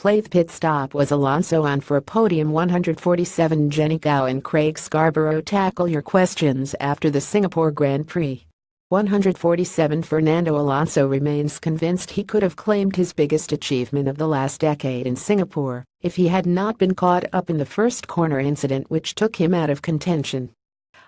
playThe Pit Stop Was Alonso on for podium 147. Gow and Craig Scarborough tackle your questions after the Singapore Grand Prix. 147. Fernando Alonso remains convinced he could have claimed his biggest achievement of the last decade in Singapore if he had not been caught up in the first corner incident which took him out of contention.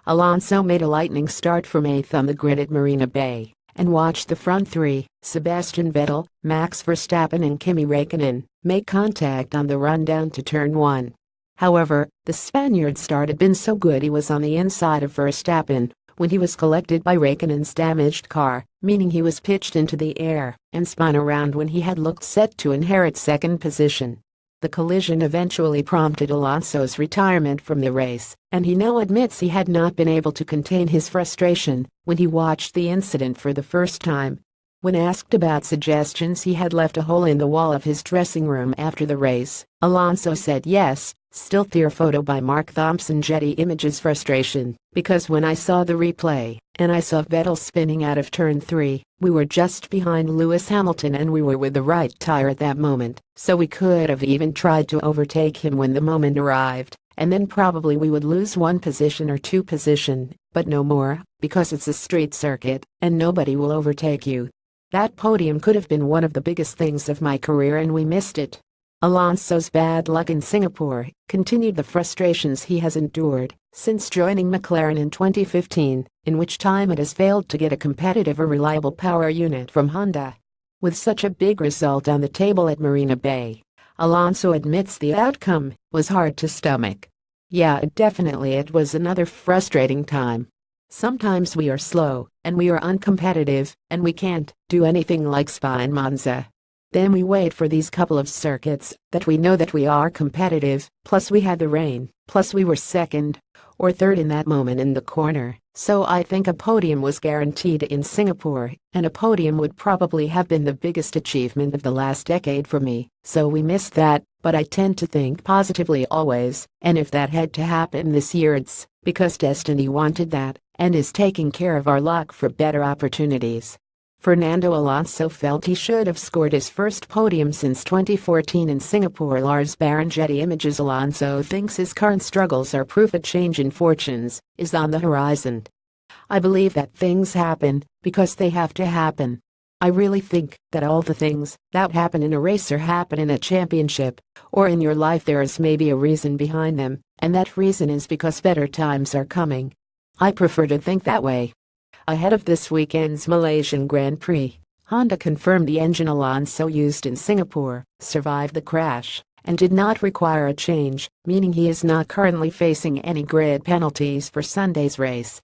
Alonso made a lightning start from 8th on the grid at Marina Bay and watched the front three, Sebastian Vettel, Max Verstappen and Kimi Räikkönen, make contact on the run down to turn 1. However, the Spaniard's start had been so good he was on the inside of Verstappen when he was collected by Räikkönen's damaged car, meaning he was pitched into the air and spun around when he had looked set to inherit second position. The collision eventually prompted Alonso's retirement from the race, and he now admits he had not been able to contain his frustration when he watched the incident for the first time. When asked about suggestions he had left a hole in the wall of his dressing room after the race, Alonso said yes. Still there. Photo by Mark Thompson. Getty Images. Frustration, because when I saw the replay and I saw Vettel spinning out of turn 3, we were just behind Lewis Hamilton and we were with the right tire at that moment, so we could have even tried to overtake him when the moment arrived, and then probably we would lose 1 position or 2 position, but no more, because it's a street circuit and nobody will overtake you. That podium could have been one of the biggest things of my career and we missed it. Alonso's bad luck in Singapore continued the frustrations he has endured since joining McLaren in 2015, in which time it has failed to get a competitive or reliable power unit from Honda. With such a big result on the table at Marina Bay, Alonso admits the outcome was hard to stomach. Yeah, definitely it was another frustrating time. Sometimes we are slow, and we are uncompetitive, and we can't do anything like Spa and Monza. Then we wait for these couple of circuits that we know that we are competitive, plus we had the rain, plus we were second or third in that moment in the corner, so I think a podium was guaranteed in Singapore, and a podium would probably have been the biggest achievement of the last decade for me, so we missed that, but I tend to think positively always, and if that had to happen this year it's because destiny wanted that and is taking care of our luck for better opportunities. Fernando Alonso felt he should have scored his first podium since 2014 in Singapore. Lars Barron. Getty Images. Alonso thinks his current struggles are proof a change in fortunes is on the horizon. I believe that things happen because they have to happen. I really think that all the things that happen in a race or happen in a championship or in your life there is maybe a reason behind them, and that reason is because better times are coming. I prefer to think that way. Ahead of this weekend's Malaysian Grand Prix, Honda confirmed the engine Alonso used in Singapore survived the crash and did not require a change, meaning he is not currently facing any grid penalties for Sunday's race.